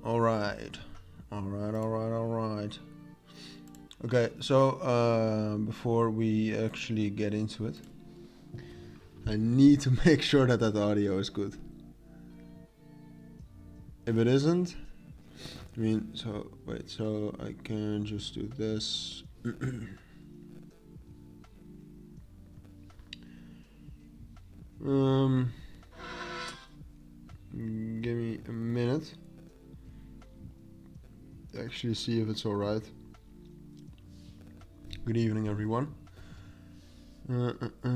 All right. Okay, so before we actually get into it, I need to make sure that that audio is good. If it isn't, I mean, so wait, so I can just do this. Give me a minute to actually see if it's all right. Good evening, everyone. Give me a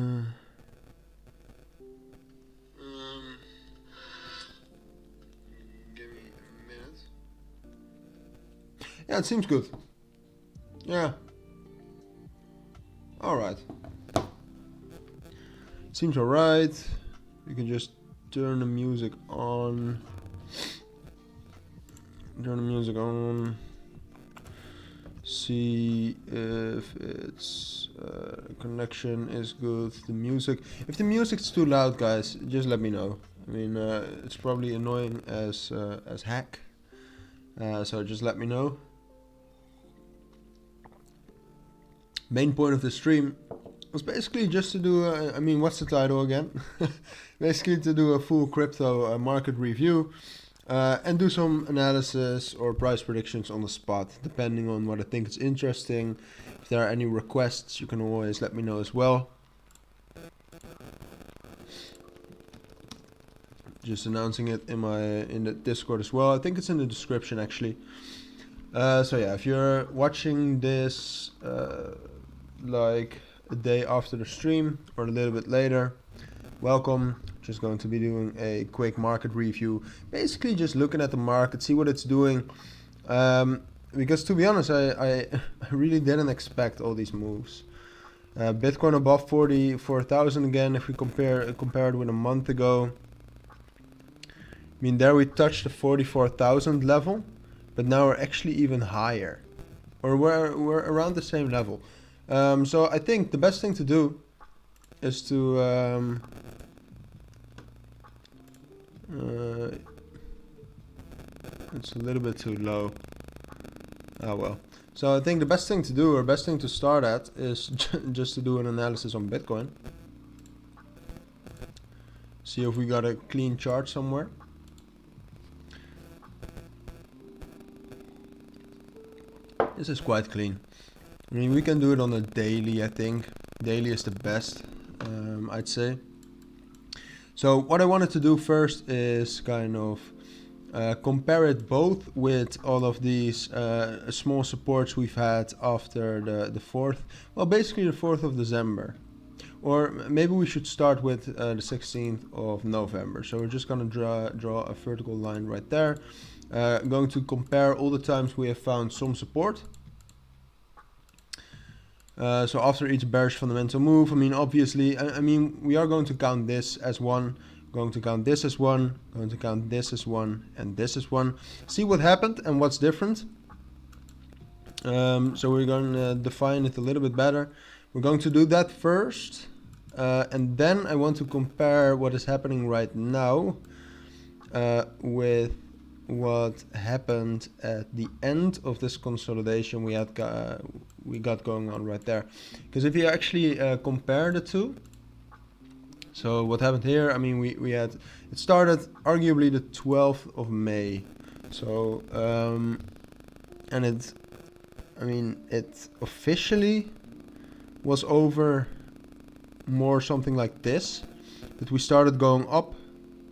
minute. Yeah, it seems good. Yeah. Alright. Seems alright. You can just turn the music on. See if its connection is good. The music. If the music's too loud, guys, just let me know. I mean, it's probably annoying as heck. So just let me know. Main point of the stream was basically just to do. I mean, what's the title again? Basically to do a full crypto market review. And do some analysis or price predictions on the spot, depending on what I think is interesting. If there are any requests, you can always let me know as well. Just announcing it in the Discord as well. I think it's in the description actually. So yeah, if you're watching this like a day after the stream or a little bit later, welcome. Just going to be doing a quick market review, basically just looking at the market, see what it's doing, because to be honest, I really didn't expect all these moves. Bitcoin above 44,000 again. If we compare it with a month ago, I mean, there we touched the 44,000 level, but now we're actually even higher, or we're around the same level. So I think the best thing to do is to it's a little bit too low. Oh well. So I think the best thing to do, or best thing to start at, is just to do an analysis on Bitcoin. See if we got a clean chart somewhere. This is quite clean. I mean, we can do it on a daily, I think. Daily is the best, I'd say. So what I wanted to do first is kind of compare it both with all of these small supports we've had after the 4th, well, basically the 4th of December. Or maybe we should start with the 16th of November. So we're just going to draw a vertical line right there. Going to compare all the times we have found some support. So after each bearish fundamental move, I mean, obviously, I mean, we are going to count this as one, going to count this as one, going to count this as one, and this as one. See what happened and what's different. So we're going to define it a little bit better. We're going to do that first, and then I want to compare what is happening right now with what happened at the end of this consolidation we got going on right there. Because if you actually compare the two, so what happened here, I mean, we had, it started arguably the 12th of May. So and it, I mean, it officially was over more something like this, but we started going up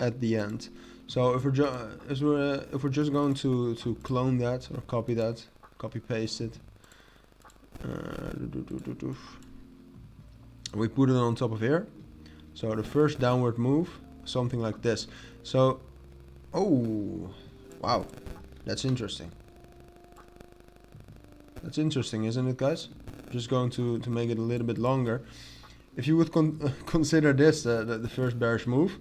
at the end. So if we're just going to clone that or copy paste it, we put it on top of here. So the first downward move, something like this. So, oh, wow, that's interesting. That's interesting, isn't it, guys? Just going to make it a little bit longer. If you would consider this the first bearish move,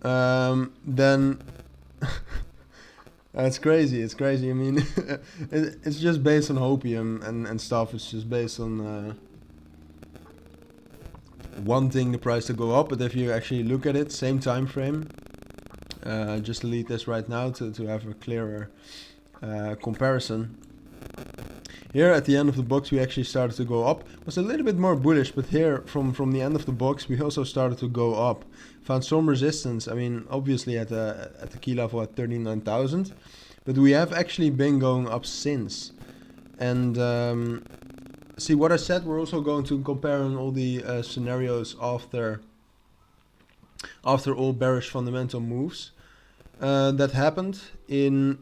then it's crazy. It's crazy. I mean, it's just based on hopium and stuff. It's just based on wanting the price to go up. But if you actually look at it, same time frame, Just delete this right now to have a clearer comparison. Here at the end of the box we actually started to go up. It was a little bit more bullish, but here from the end of the box we also started to go up. Found some resistance, I mean obviously at the key level at 39,000. But we have actually been going up since. And see what I said, we're also going to compare all the scenarios after all bearish fundamental moves that happened in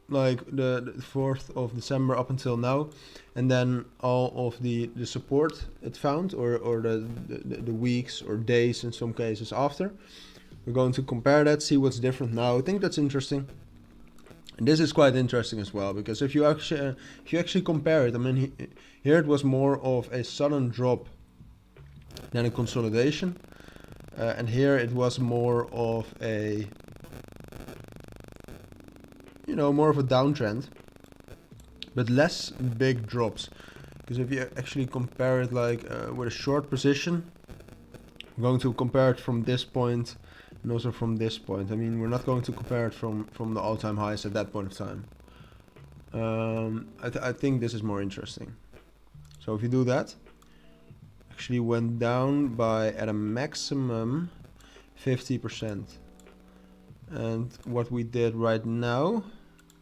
like the 4th of December up until now, and then all of the support it found, or the weeks or days in some cases after. We're going to compare that, see what's different now. I think that's interesting. And this is quite interesting as well, because if you actually compare it, I mean here it was more of a sudden drop than a consolidation, and here it was more of a more of a downtrend, but less big drops. Because if you actually compare it like with a short position, I'm going to compare it from this point and also from this point. I mean, we're not going to compare it from the all-time highs at that point of time. I think this is more interesting. So if you do that, actually went down by at a maximum 50%. And what we did right now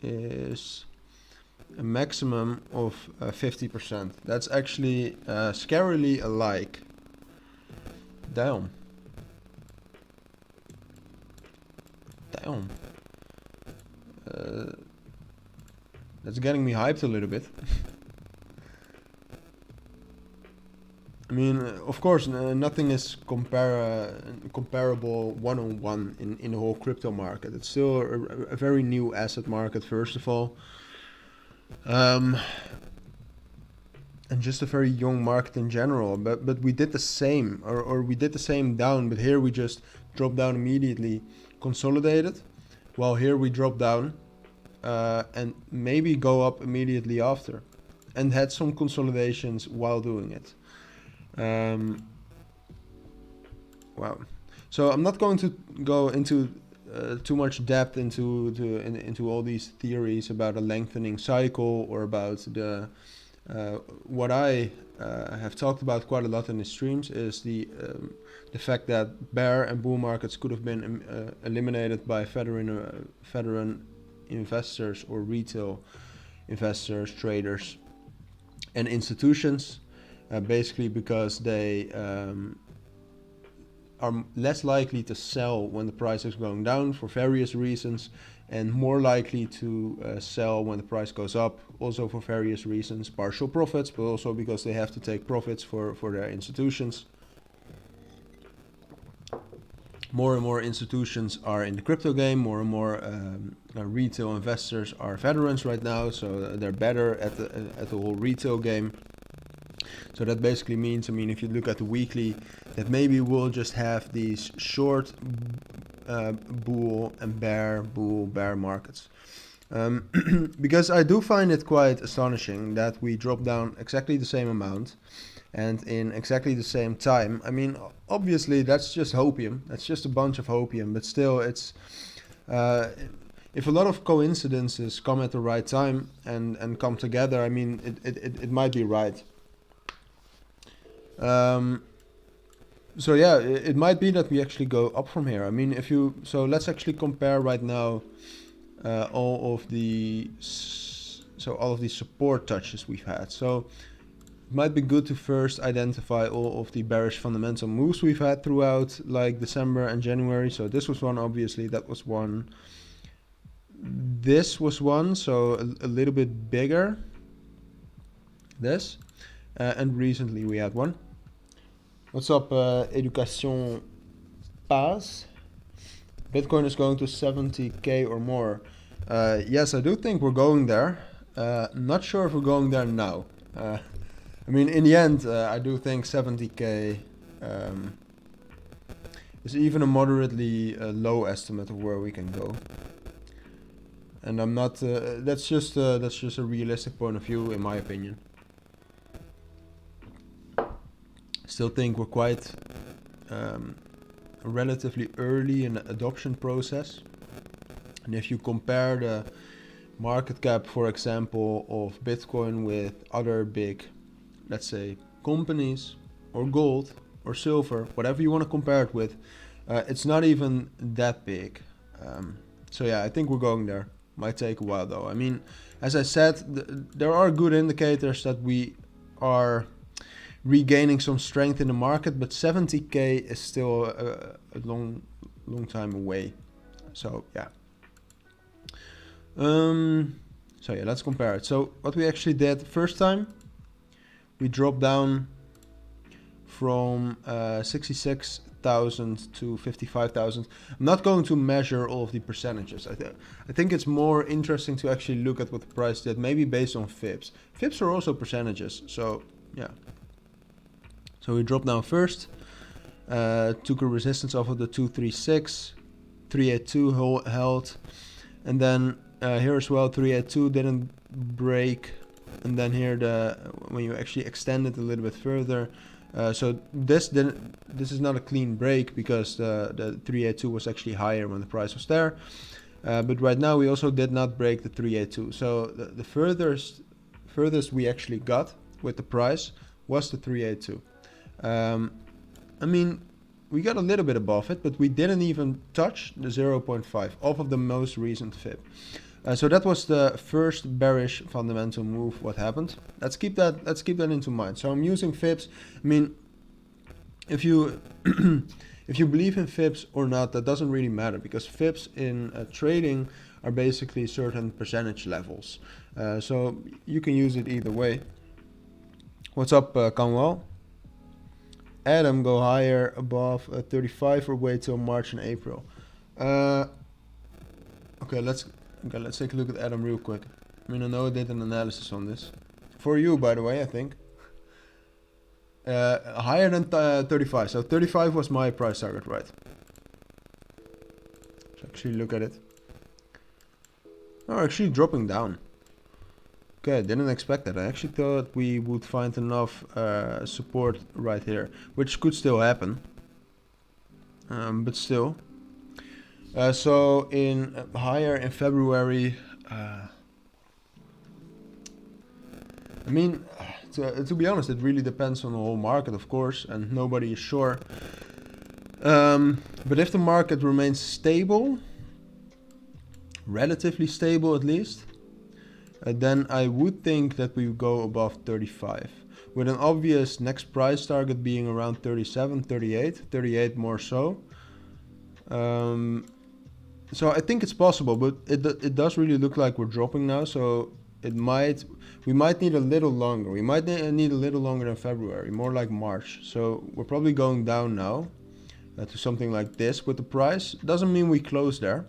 is a maximum of 50%. That's actually scarily alike. Damn. That's getting me hyped a little bit. I mean, of course, nothing is comparable one-on-one in the whole crypto market. It's still a very new asset market, first of all. And just a very young market in general. But we did the same, or we did the same down, but here we just dropped down immediately, consolidated, while here we dropped down and maybe go up immediately after, and had some consolidations while doing it. Wow. So I'm not going to go into too much depth into all these theories about a lengthening cycle, or about the what I have talked about quite a lot in the streams is the fact that bear and bull markets could have been eliminated by veteran investors or retail investors, traders, and institutions. Basically because they are less likely to sell when the price is going down for various reasons, and more likely to sell when the price goes up, also for various reasons, partial profits, but also because they have to take profits for their institutions. More and more institutions are in the crypto game, more and more retail investors are veterans right now, so they're better at the whole retail game. So that basically means, I mean, if you look at the weekly, that maybe we'll just have these short bull and bear markets. Because I do find it quite astonishing that we drop down exactly the same amount and in exactly the same time. I mean, obviously that's just hopium. That's just a bunch of hopium, but still it's... if a lot of coincidences come at the right time and come together, I mean, it might be right. So yeah, it might be that we actually go up from here. I mean, so let's actually compare right now all of the support touches we've had. So it might be good to first identify all of the bearish fundamental moves we've had throughout like December and January. So this was one, obviously, that was one. This was one, so a little bit bigger. This. And recently we had one. What's up, Education Pass? Bitcoin is going to 70k or more. Yes, I do think we're going there. Not sure if we're going there now. I mean, in the end, I do think 70k is even a moderately low estimate of where we can go. And I'm not. That's just a realistic point of view, in my opinion. Still think we're quite relatively early in the adoption process. And if you compare the market cap, for example, of Bitcoin with other big, let's say, companies or gold or silver, whatever you want to compare it with, it's not even that big. So yeah, I think we're going there. Might take a while though. I mean, as I said, there are good indicators that we are regaining some strength in the market, but 70k is still a long time away. So yeah. So yeah, let's compare it. So what we actually did first time, we dropped down from 66,000 to 55,000. I'm not going to measure all of the percentages. I think it's more interesting to actually look at what the price did, maybe based on FIBs. FIBs are also percentages, so yeah. So we dropped down first, took a resistance off of the 236, 382 held, and then here as well 382 didn't break, and then here when you actually extend it a little bit further, so this is not a clean break because the 382 was actually higher when the price was there, but right now we also did not break the 382. So the furthest we actually got with the price was the 382. I mean, we got a little bit above it, but we didn't even touch the 0.5 off of the most recent fib. So that was the first bearish fundamental move. What happened? Let's keep that into mind. So I'm using fibs. I mean, if you if you believe in fibs or not, that doesn't really matter, because fibs in trading are basically certain percentage levels. So you can use it either way. What's up, Canwell? Adam, go higher above 35 or wait till March and April. Okay, let's take a look at Adam real quick. I mean, I know I did an analysis on this for you, by the way. I think higher than 35. So 35 was my price target, right? Let's actually look at it. Oh, actually dropping down. Okay, I didn't expect that. I actually thought we would find enough support right here, which could still happen. But still. So in higher in February, I mean, to be honest, it really depends on the whole market, of course, and nobody is sure. But if the market remains stable, relatively stable at least, then I would think that we would go above 35, with an obvious next price target being around 37, 38 more so. So I think it's possible, but it does really look like we're dropping now. So we might need a little longer. We might need a little longer than February, more like March. So we're probably going down now to something like this with the price. Doesn't mean we close there.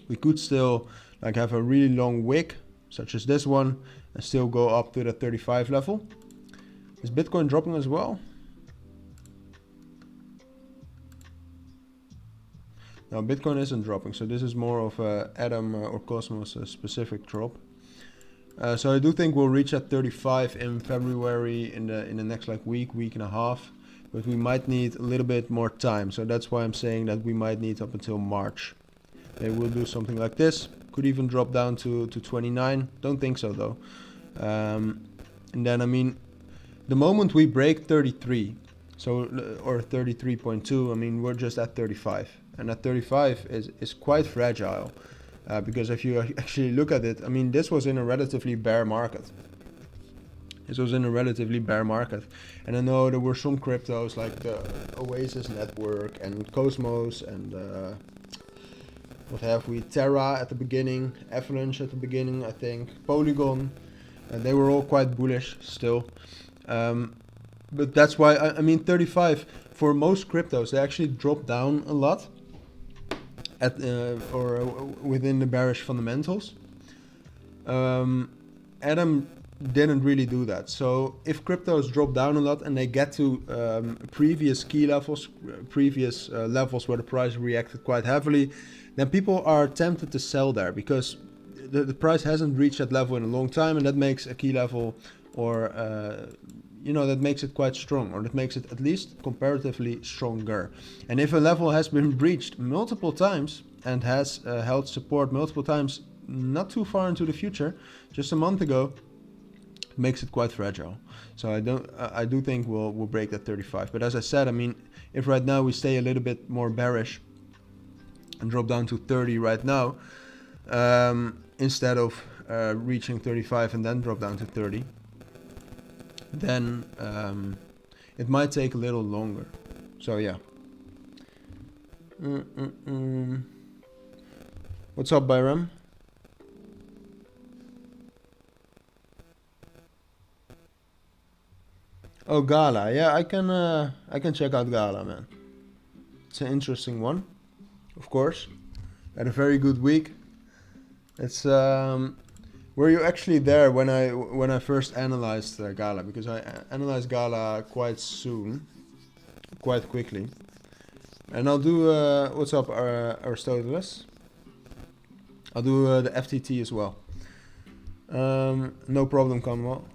We could still like have a really long wick, such as this one, and still go up to the 35 level. Is Bitcoin dropping as well? No, Bitcoin isn't dropping, so this is more of a Atom or Cosmos specific drop. So I do think we'll reach at 35 in February in the next like week and a half, but we might need a little bit more time. So that's why I'm saying that we might need up until March. Maybe we'll do something like this. Could even drop down to 29. Don't think so though. And then I mean, the moment we break 33, so or 33.2, I mean we're just at 35, and at 35 is quite fragile, because if you actually look at it, I mean this was in a relatively bear market. This was in a relatively bear market, and I know there were some cryptos like the Oasis network and Cosmos and what have we, Terra at the beginning, Avalanche at the beginning, I think, Polygon, they were all quite bullish still. But that's why, I mean 35, for most cryptos, they actually dropped down a lot at or within the bearish fundamentals. Atom didn't really do that. So if cryptos drop down a lot and they get to previous key levels, levels where the price reacted quite heavily, then people are tempted to sell there because the price hasn't reached that level in a long time, and that makes a key level or you know, that makes it quite strong, or that makes it at least comparatively stronger. And if a level has been breached multiple times and has held support multiple times, not too far into the future, just a month ago, it makes it quite fragile. So I do think we'll break that 35. But as I said, I mean, if right now we stay a little bit more bearish and drop down to 30 right now, instead of reaching 35 and then drop down to 30, then it might take a little longer. So yeah. What's up, Byram? Oh, Gala. Yeah, I can check out Gala, man. It's an interesting one, of course. Had a very good week. It's were you actually there when I first analyzed Gala? Because I analyzed Gala quite quickly. And I'll do what's up, Aristoteles. I'll do the FTT as well. No problem, Conwell.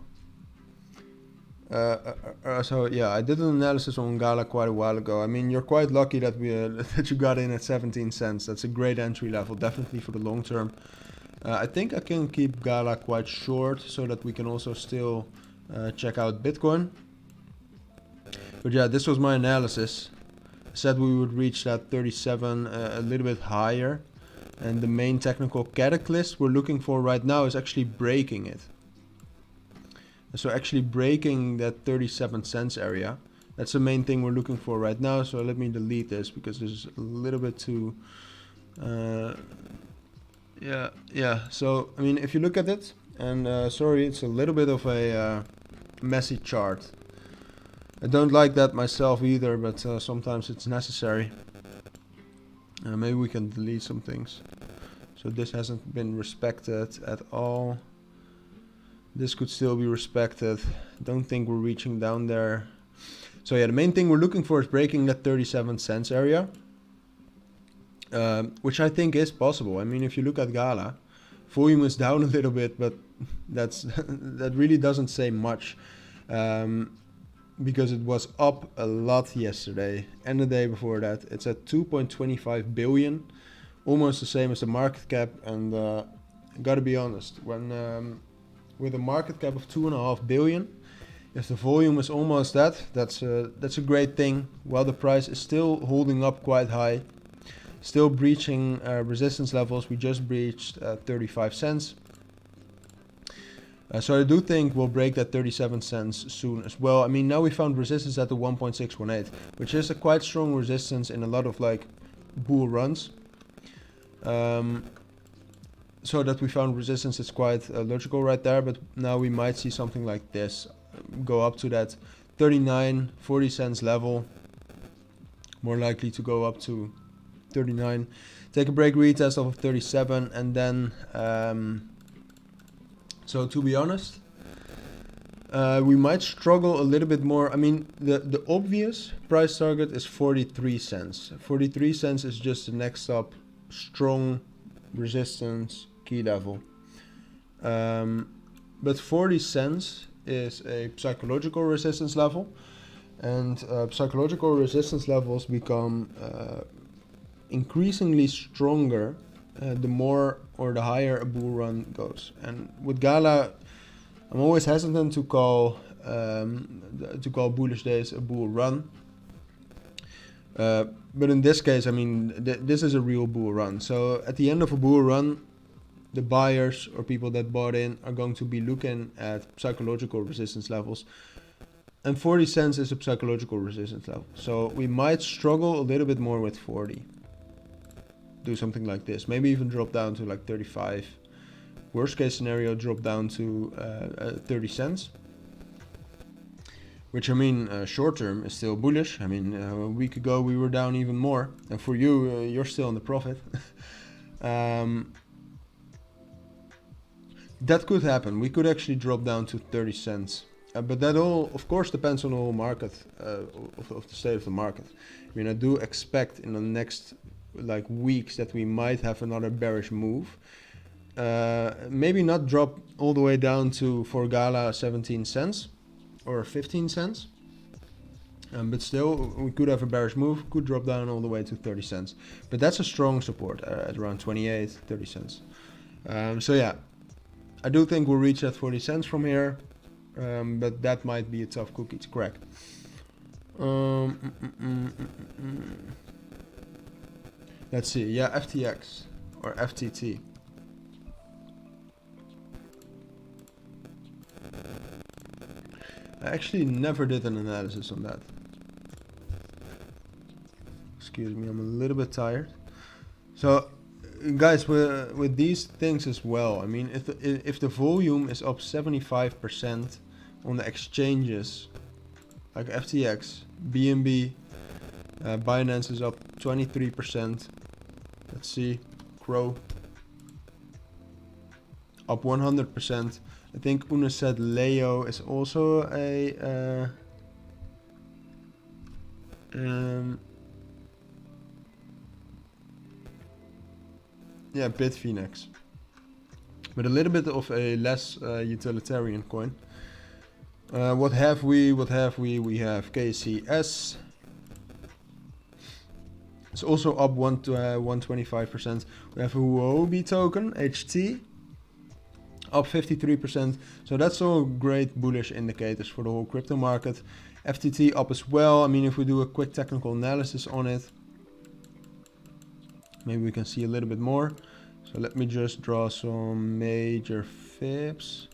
So yeah, I did an analysis on Gala quite a while ago. I mean, you're quite lucky that that you got in at 17 cents. That's a great entry level, definitely for the long term. I think I can keep Gala quite short so that we can also still check out Bitcoin. But yeah, this was my analysis. I said we would reach that 37 a little bit higher. And the main technical catalyst we're looking for right now is actually breaking it. So actually breaking that 37 cents area. That's the main thing we're looking for right now. So let me delete this because this is a little bit too... yeah. So, I mean, if you look at it, and sorry, it's a little bit of a messy chart. I don't like that myself either, but sometimes it's necessary. Maybe we can delete some things. So this hasn't been respected at all. This could still be respected. Don't think we're reaching down there. So yeah, the main thing we're looking for is breaking that 37 cents area. Which I think is possible. I mean, if you look at Gala, volume is down a little bit, but that really doesn't say much. Because it was up a lot yesterday and the day before that. It's at 2.25 billion, almost the same as the market cap. And gotta be honest, when with a market cap of 2.5 billion, if the volume is almost that's a great thing. While the price is still holding up quite high, still breaching resistance levels. We just breached 35 cents. So I do think we'll break that 37 cents soon as well. I mean, now we found resistance at the 1.618, which is a quite strong resistance in a lot of like bull runs. So that we found resistance is quite logical right there, but now we might see something like this go up to that 39-40 cents level. More likely to go up to 39. Take a break retest of 37, and then so to be honest, we might struggle a little bit more. I mean, the obvious price target is 43 cents. 43 cents is just the next up strong resistance key level. But 40 cents is a psychological resistance level, and psychological resistance levels become increasingly stronger the more or the higher a bull run goes. And with Gala, I'm always hesitant to call bullish days a bull run. But in this case, I mean, this is a real bull run. So at the end of a bull run, the buyers or people that bought in are going to be looking at psychological resistance levels. And 40 cents is a psychological resistance level. So we might struggle a little bit more with 40. Do something like this. Maybe even drop down to like 35. Worst case scenario, drop down to 30 cents. Which, I mean, short term is still bullish. I mean, a week ago we were down even more. And for you, you're still in the profit. That could happen. We could actually drop down to 30 cents. But that all, of course, depends on the whole market, of the state of the market. I mean, I do expect in the next like weeks that we might have another bearish move. Maybe not drop all the way down to, for Gala, 17 cents. or 15 cents. But still, we could have a bearish move, could drop down all the way to 30 cents. But that's a strong support at around 28, 30 cents. So yeah, I do think we'll reach that 40 cents from here. But that might be a tough cookie to crack. Let's see, yeah, FTX or FTT. I actually never did an analysis on that. Excuse me, I'm a little bit tired. So, guys, with these things as well, I mean, if the volume is up 75% on the exchanges, like FTX, BNB, Binance is up 23%. Let's see, Crow up 100%. I think Una said Leo is also a yeah, Bitfinex, but a little bit of a less utilitarian coin. What have we? We have KCS. It's also up 125%. We have Huobi token, HT, up 53%. So that's all great bullish indicators for the whole crypto market. FTT up as well. I mean, if we do a quick technical analysis on it, maybe we can see a little bit more. So let me just draw some major fibs.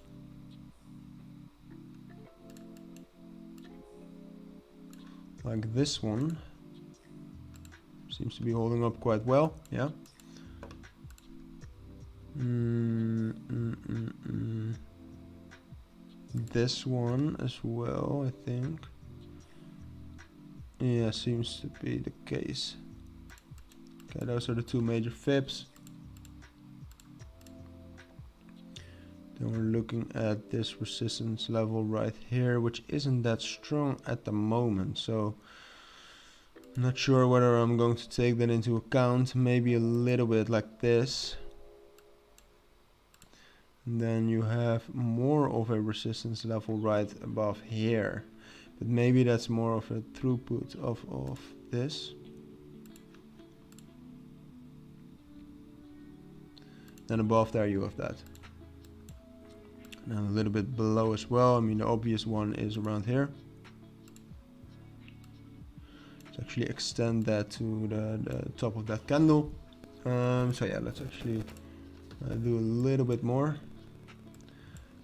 Like this one. Seems to be holding up quite well, yeah. This one as well, I think. Yeah, seems to be the case. Okay, those are the two major fibs. Then we're looking at this resistance level right here, which isn't that strong at the moment. So I'm not sure whether I'm going to take that into account. Maybe a little bit like this. And then you have more of a resistance level right above here. But maybe that's more of a throughput of this. Then above there you have that. And a little bit below as well. I mean, the obvious one is around here. Let's actually extend that to the top of that candle. So yeah, let's actually do a little bit more.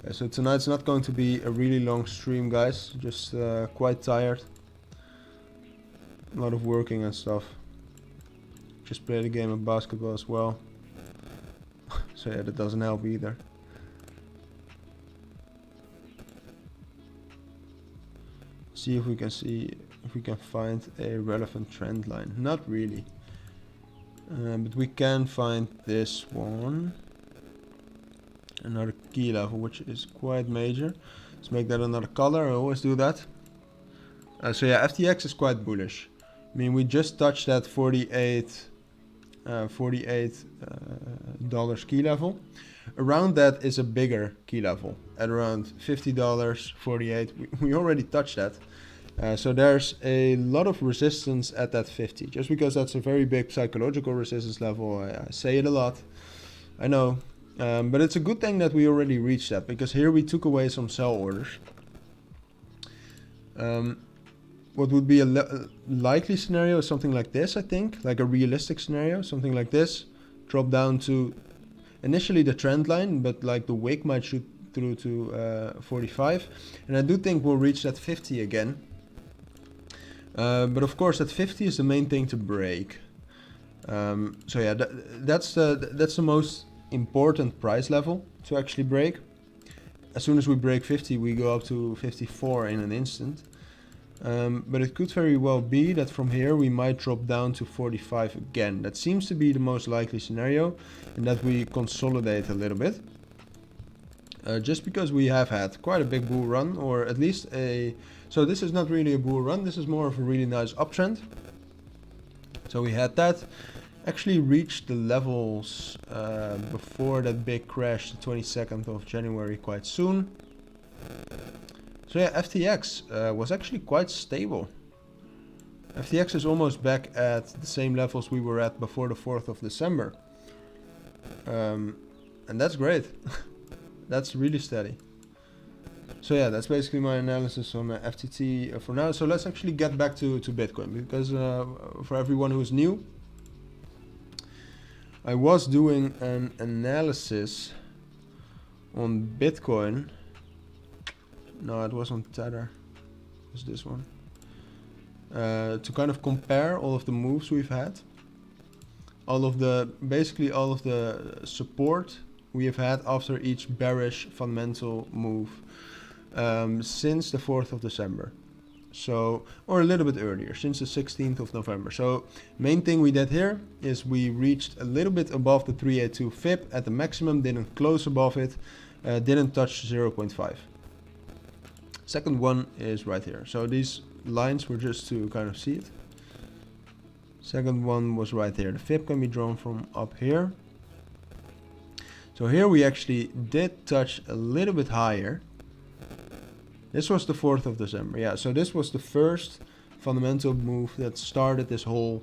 Okay, so tonight's not going to be a really long stream, guys. Just quite tired. A lot of working and stuff. Just played a game of basketball as well. So yeah, that doesn't help either. See if we can find a relevant trend line. Not really. But we can find this one. Another key level, which is quite major. Let's make that another color. I always do that. So yeah, FTX is quite bullish. I mean, we just touched that $48 key level. Around that is a bigger key level at around $50, 48. We already touched that. So there's a lot of resistance at that 50, just because that's a very big psychological resistance level. I say it a lot, I know, but it's a good thing that we already reached that, because here we took away some sell orders. What would be a likely scenario is something like this, I think, like a realistic scenario, something like this, drop down to initially the trend line, but like the wick might shoot through to 45, and I do think we'll reach that 50 again. But of course that 50 is the main thing to break. So yeah, that's the most important price level to actually break. As soon as we break 50, we go up to 54 in an instant. But it could very well be that from here we might drop down to 45 again. That seems to be the most likely scenario, and that we consolidate a little bit. Just because we have had quite a big bull run, or at least a... So this is not really a bull run, this is more of a really nice uptrend. So we had that. Actually reached the levels before that big crash, the 22nd of January, quite soon. So yeah, FTX was actually quite stable. FTX is almost back at the same levels we were at before the 4th of December. And that's great. That's really steady. So yeah, that's basically my analysis on FTT for now. So let's actually get back to Bitcoin, because for everyone who's new, I was doing an analysis on Bitcoin. No, it was on Tether. It was this one. To kind of compare all of the moves we've had. Basically all of the support we have had after each bearish fundamental move since the 4th of December. So, or a little bit earlier, since the 16th of November. So, main thing we did here is we reached a little bit above the 382 fib at the maximum, didn't close above it, didn't touch 0.5. Second one is right here. So these lines were just to kind of see it. Second one was right here. The fib can be drawn from up here. So here we actually did touch a little bit higher. This was the 4th of December. Yeah, so this was the first fundamental move that started this whole,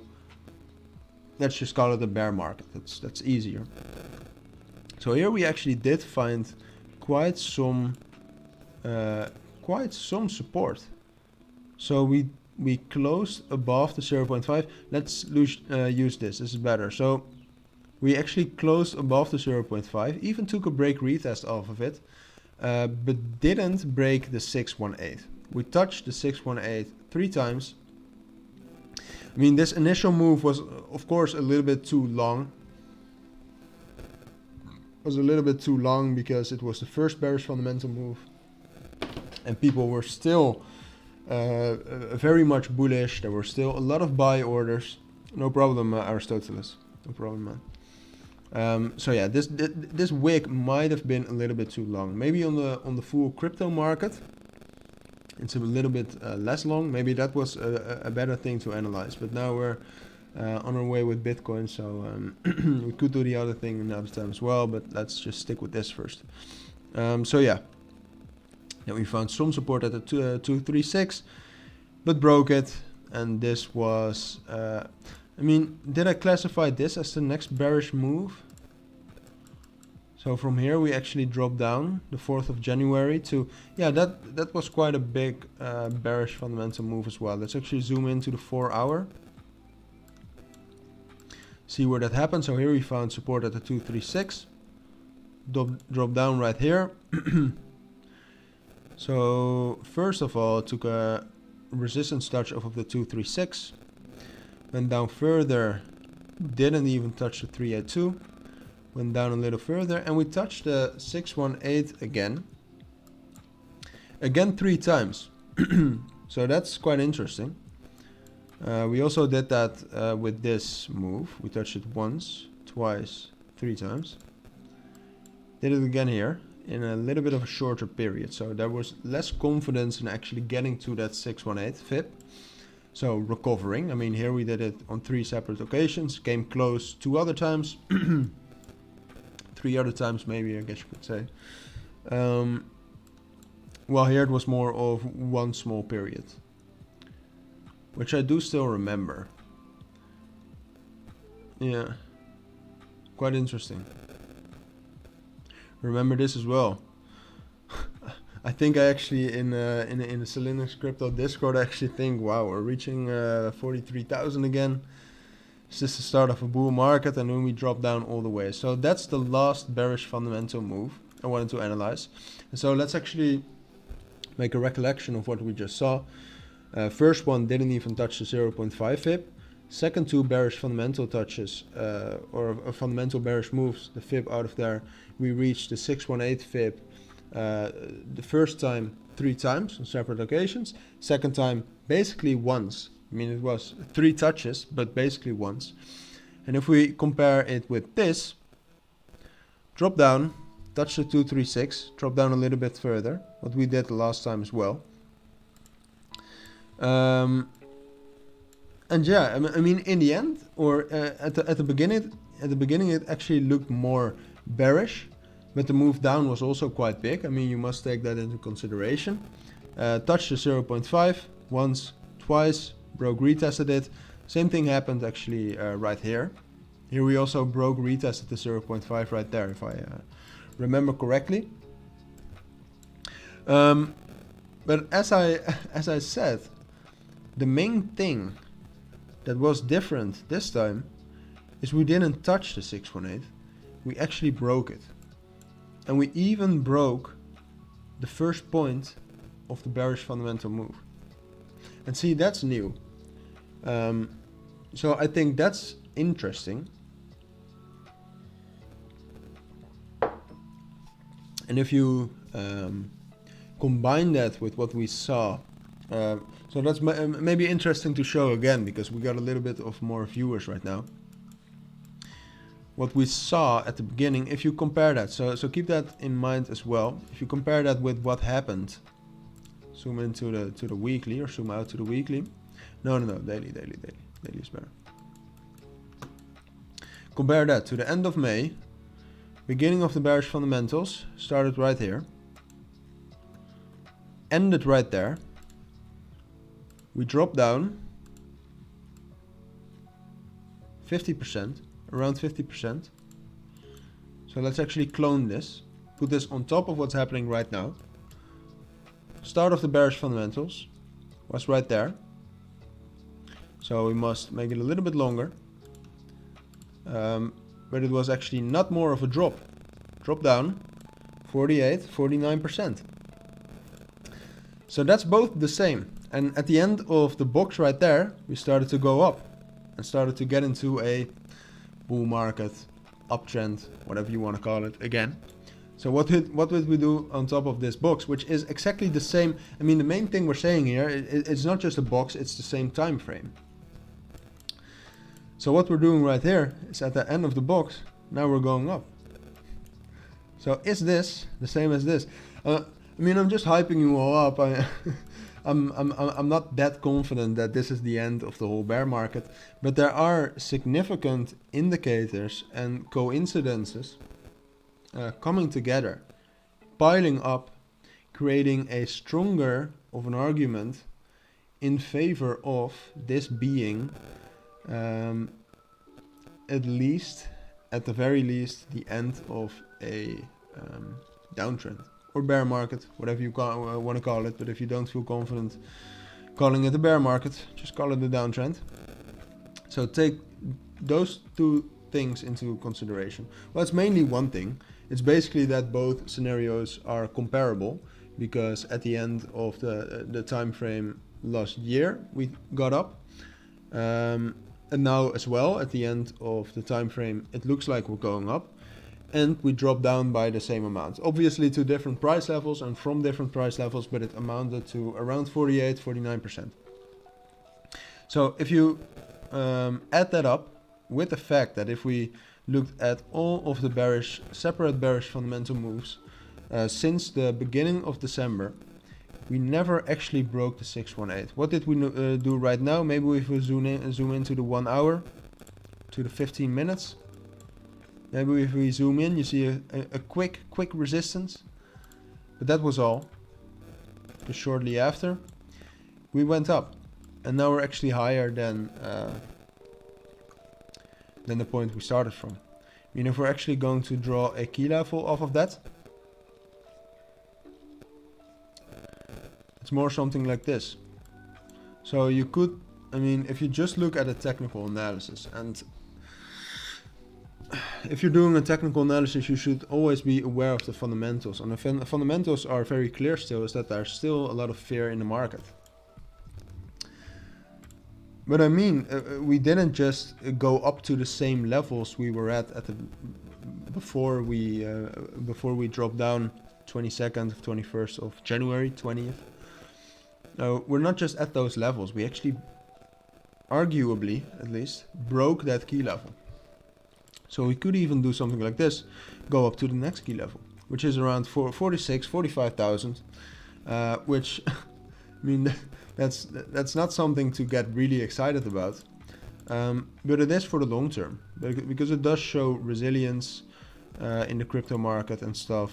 let's just call it a bear market. That's easier. So here we actually did find quite some support. So we closed above the 0.5. Let's use this. This is better. So we actually closed above the 0.5, even took a break retest off of it, but didn't break the 618. We touched the 618 3 times. I mean, this initial move was, of course, a little bit too long. Because it was the first bearish fundamental move, and people were still very much bullish. There were still a lot of buy orders. No problem, Aristoteles. No problem, man. So yeah, this wick might have been a little bit too long. Maybe on the full crypto market, it's a little bit less long. Maybe that was a better thing to analyze. But now we're on our way with Bitcoin, so we could do the other thing another time as well. But let's just stick with this first. So yeah. Then we found some support at the 236, but broke it. And this was, I mean, did I classify this as the next bearish move? So from here we actually dropped down the 4th of January to, yeah, that was quite a big bearish fundamental move as well. Let's actually zoom into the 4 hour. See where that happened. So here we found support at the 236. Drop down right here. So first of all, took a resistance touch off of the 236, went down further, didn't even touch the 382, went down a little further, and we touched the 618 again 3 times. So that's quite interesting. We also did that with this move. We touched it once, twice, 3 times. Did it again here in a little bit of a shorter period, so there was less confidence in actually getting to that 618 fib. So recovering, I mean, here we did it on 3 separate occasions, came close 2 other times, 3 other times maybe, I guess you could say. Well, here it was more of 1 small period, which I do still remember. Yeah, quite interesting. Remember this as well. I think I actually in the Cilinix Crypto Discord I actually think, wow, we're reaching 43,000 again. Is this the start of a bull market? And then we drop down all the way. So that's the last bearish fundamental move I wanted to analyze. And so let's actually make a recollection of what we just saw. First one didn't even touch the 0.5 fib. Second 2 bearish fundamental touches, or fundamental bearish moves, the fib out of there, we reached the 618 fib the first time 3 times on separate occasions. Second time basically once. I mean, it was 3 touches, but basically once. And if we compare it with this, drop down, touch the 236, drop down a little bit further, what we did the last time as well. And yeah, I mean, in the end, or at the beginning, it actually looked more bearish, but the move down was also quite big. I mean, you must take that into consideration. touched the 0.5 once, twice, broke, retested it. Same thing happened actually right here. Here we also broke, retested the 0.5 right there, if I remember correctly. But as I said, the main thing that was different this time is we didn't touch the 618. We actually broke it. And we even broke the first point of the bearish fundamental move. And see, that's new. So I think that's interesting. And if you combine that with what we saw, so that's maybe interesting to show again, because we got a little bit of more viewers right now. What we saw at the beginning, if you compare that, so keep that in mind as well. If you compare that with what happened, zoom into the weekly, or zoom out to the weekly. No, daily is better. Compare that to the end of May. Beginning of the bearish fundamentals started right here, ended right there. We dropped down 50%, around 50%. So let's actually clone this, put this on top of what's happening right now. Start of the bearish fundamentals was right there. So we must make it a little bit longer. But it was actually not more of a drop. Drop down 48, 49%. So that's both the same. And at the end of the box right there, we started to go up and started to get into a bull market, uptrend, whatever you want to call it again. So what did we do on top of this box, which is exactly the same? I mean, the main thing we're saying here, it's not just a box, it's the same time frame. So what we're doing right here is at the end of the box, now we're going up. So is this the same as this? I mean, I'm just hyping you all up. I'm not that confident that this is the end of the whole bear market, but there are significant indicators and coincidences coming together, piling up, creating a stronger of an argument in favor of this being at the very least, the end of a downtrend or bear market, whatever you want to call it. But if you don't feel confident calling it a bear market, just call it a downtrend. So take those two things into consideration. Well, it's mainly one thing. It's basically that both scenarios are comparable, because at the end of the time frame last year we got up. And now as well, at the end of the time frame, it looks like we're going up, and we dropped down by the same amount. Obviously to different price levels and from different price levels, but it amounted to around 48, 49%. So if you add that up with the fact that if we looked at all of the separate bearish fundamental moves since the beginning of December, we never actually broke the 618. What did we do right now? Maybe if we zoom into the 1 hour to the 15 minutes. Maybe if we zoom in, you see a quick resistance. But that was all. Just shortly after, we went up. And now we're actually higher than the point we started from. I mean, if we're actually going to draw a key level off of that, it's more something like this. So you could, I mean, if you just look at a technical analysis, and if you're doing a technical analysis, you should always be aware of the fundamentals. And the fundamentals are very clear still, is that there's still a lot of fear in the market. But I mean, we didn't just go up to the same levels we were at the before we dropped down 22nd of 21st of January 20th. We're not just at those levels. We actually, arguably at least, broke that key level. So we could even do something like this, go up to the next key level, which is around 45,000, which, I mean, that's not something to get really excited about, but it is for the long term, because it does show resilience in the crypto market and stuff,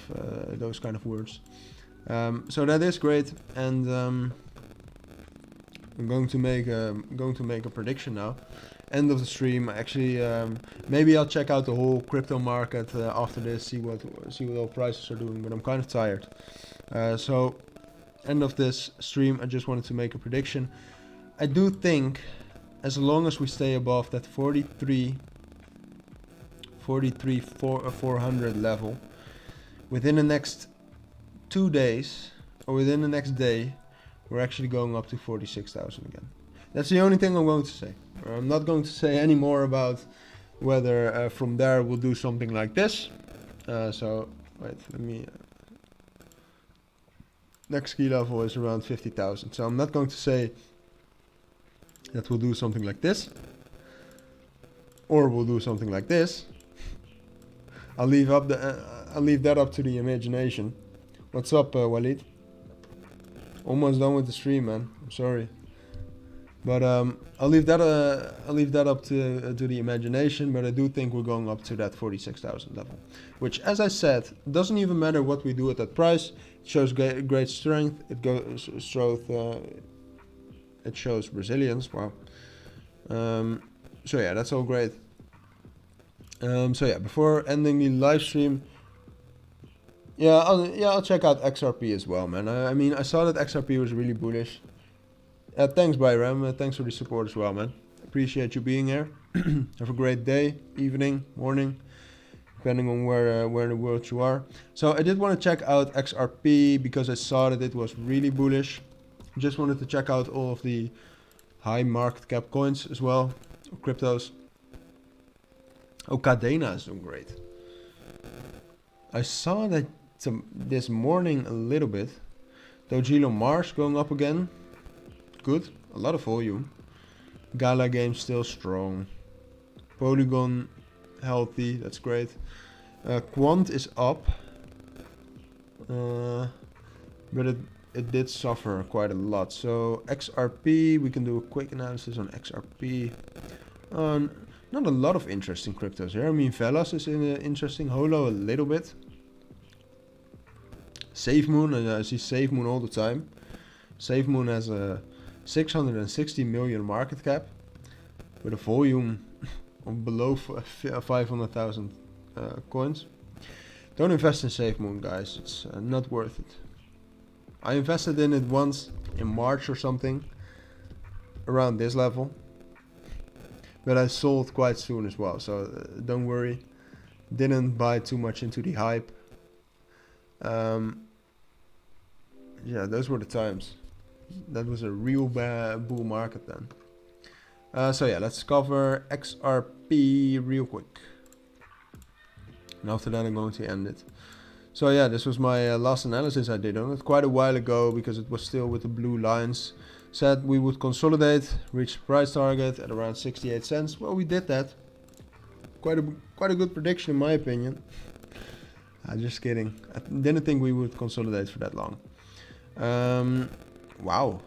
those kind of words. So that is great, and I'm going to make a prediction now. End of the stream. Actually, maybe I'll check out the whole crypto market after this, see what all prices are doing. But I'm kind of tired. So end of this stream, I just wanted to make a prediction. I do think, as long as we stay above that 400 level, within the next 2 days or within the next day, we're actually going up to 46,000 again. That's the only thing I'm going to say. I'm not going to say any more about whether from there we'll do something like this. So wait, let me. Next key level is around 50,000. So I'm not going to say that we'll do something like this, or we'll do something like this. I'll leave that up to the imagination. What's up, Walid? Almost done with the stream, man. I'm sorry, but I'll leave that up to the imagination. But I do think we're going up to that 46,000 level, which, as I said, doesn't even matter what we do at that price. It shows great strength. It shows resilience. Wow. So yeah, that's all great. So yeah, before ending the live stream, I'll check out XRP as well, man. I mean, I saw that XRP was really bullish. Thanks, Byram. Thanks for the support as well, man. Appreciate you being here. Have a great day, evening, morning, depending on where in the world you are. So I did want to check out XRP because I saw that it was really bullish. Just wanted to check out all of the high market cap coins as well, or cryptos. Oh, Cadena is doing great. I saw that this morning a little bit. Dojilo Mars going up again. Good. A lot of volume. Gala Game still strong. Polygon healthy. That's great. Quant is up. But it did suffer quite a lot. So XRP, we can do a quick analysis on XRP. Not a lot of interesting cryptos here. I mean, Velas is interesting. Holo a little bit. SafeMoon, I see SafeMoon all the time. SafeMoon has a 660 million market cap with a volume of below 500,000 coins. Don't invest in SafeMoon, guys. It's not worth it. I invested in it once in March or something, around this level, but I sold quite soon as well. So don't worry. Didn't buy too much into the hype. Yeah, those were the times. That was a real bull market then. So yeah, let's cover XRP real quick. And after that I'm going to end it. So yeah, this was my last analysis I did on it quite a while ago, because it was still with the blue lines. Said we would consolidate, reach the price target at around 68 cents. Well, we did that. Quite a good prediction in my opinion. Just kidding. I didn't think we would consolidate for that long. Wow.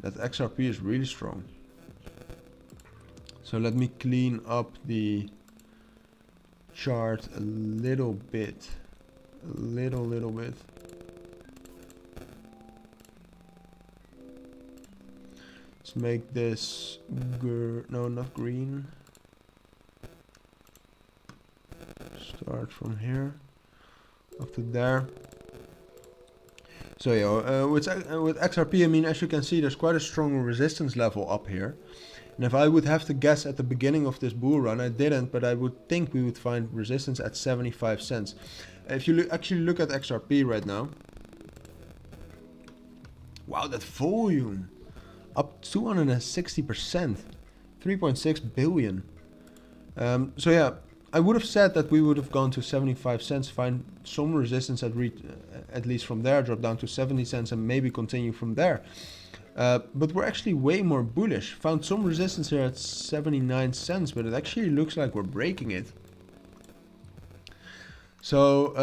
That XRP is really strong. So let me clean up the chart a little bit. A little bit. Let's make this no, not green. Start from here up to there. So yeah, with XRP, I mean, as you can see, there's quite a strong resistance level up here. And if I would have to guess at the beginning of this bull run, I didn't, but I would think we would find resistance at 75 cents. If you actually look at XRP right now, wow, that volume up 260%, 3.6 billion. So yeah, I would have said that we would have gone to 75 cents, find some resistance at least from there, drop down to 70 cents and maybe continue from there. But we're actually way more bullish. Found some resistance here at 79 cents, but it actually looks like we're breaking it. So,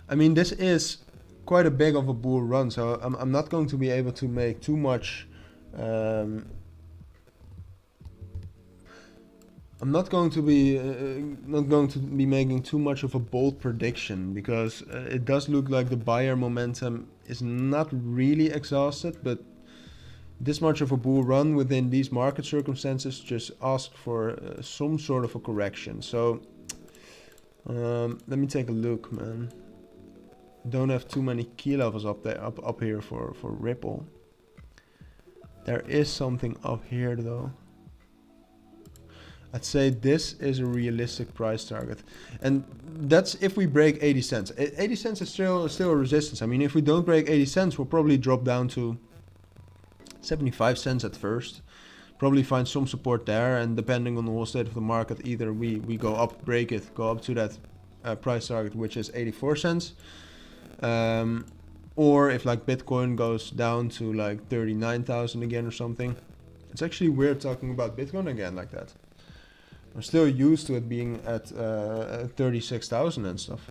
I mean, this is quite a big of a bull run, so I'm not going to be able to make too much I'm not going to be making too much of a bold prediction, because it does look like the buyer momentum is not really exhausted, but this much of a bull run within these market circumstances just asks for some sort of a correction. So let me take a look, man. Don't have too many key levels up there, up here for Ripple. There is something up here though. I'd say this is a realistic price target, and that's if we break 80 cents. 80 cents is still a resistance. I mean, if we don't break 80 cents, we'll probably drop down to 75 cents at first. Probably find some support there, and depending on the whole state of the market, either we go up, break it, go up to that price target, which is 84 cents. Or if like Bitcoin goes down to like 39,000 again or something. It's actually weird talking about Bitcoin again like that. I'm still used to it being at 36,000 and stuff.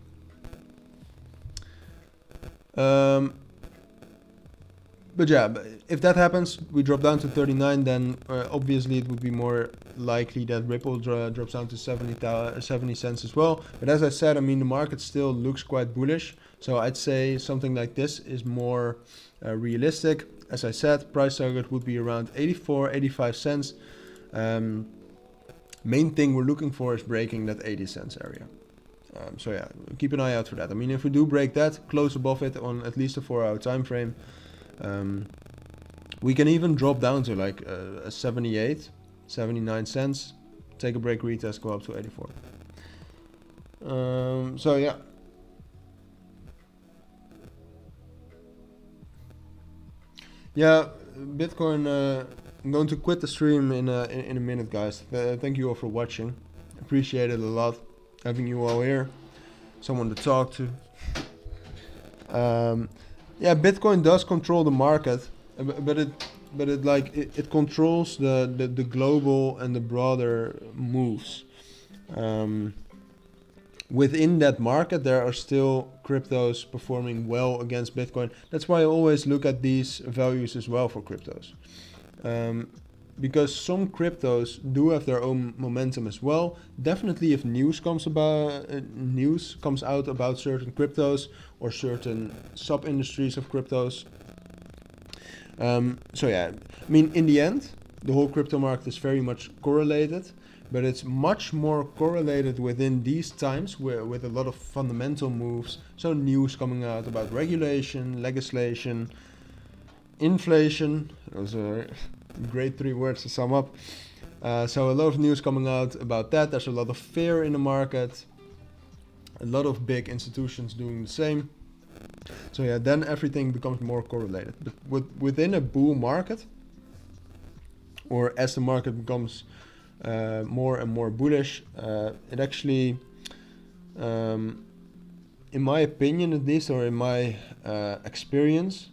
But yeah, if that happens, we drop down to 39, then obviously it would be more likely that Ripple drops down to 70 cents as well. But as I said, I mean, the market still looks quite bullish. So I'd say something like this is more realistic. As I said, price target would be around 84, 85 cents. Main thing we're looking for is breaking that 80 cents area. So yeah, keep an eye out for that. I mean, if we do break that, close above it on at least a 4-hour time frame, we can even drop down to like 78, 79 cents, take a break, retest, go up to 84. So yeah. Yeah, Bitcoin, I'm going to quit the stream in a minute, guys. Thank you all for watching. Appreciate it a lot, having you all here. Someone to talk to. Yeah, Bitcoin does control the market, but it controls the global and the broader moves. Within that market, there are still cryptos performing well against Bitcoin. That's why I always look at these values as well for cryptos. Because some cryptos do have their own momentum as well. Definitely if news comes out about certain cryptos or certain sub-industries of cryptos. So yeah, I mean, in the end, the whole crypto market is very much correlated, but it's much more correlated within these times with a lot of fundamental moves. So news coming out about regulation, legislation, inflation. Those are great 3 words to sum up. So a lot of news coming out about that. There's a lot of fear in the market. A lot of big institutions doing the same. So yeah, then everything becomes more correlated. But within a bull market, or as the market becomes more and more bullish, it actually, in my opinion at least, or in my experience,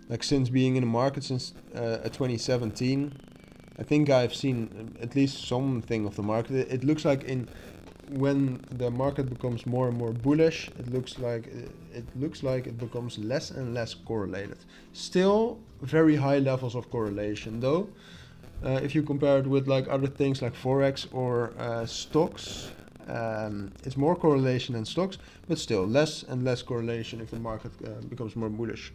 like since being in the market since 2017, I think I've seen at least something of the market. It looks like when the market becomes more and more bullish, it looks like it becomes less and less correlated. Still very high levels of correlation though. If you compare it with like other things like Forex or stocks, it's more correlation than stocks, but still less and less correlation if the market becomes more bullish.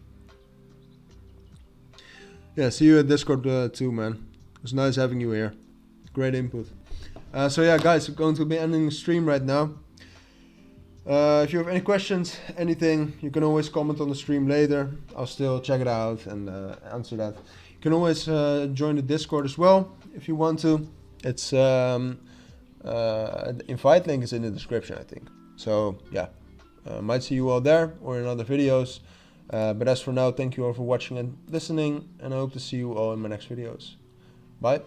Yeah, see you at Discord too, man. It was nice having you here. Great input. So yeah, guys, I'm going to be ending the stream right now. If you have any questions, anything, you can always comment on the stream later. I'll still check it out and answer that. You can always join the Discord as well if you want to. It's the invite link is in the description, I think. So yeah, might see you all there or in other videos. But as for now, thank you all for watching and listening, and I hope to see you all in my next videos. Bye.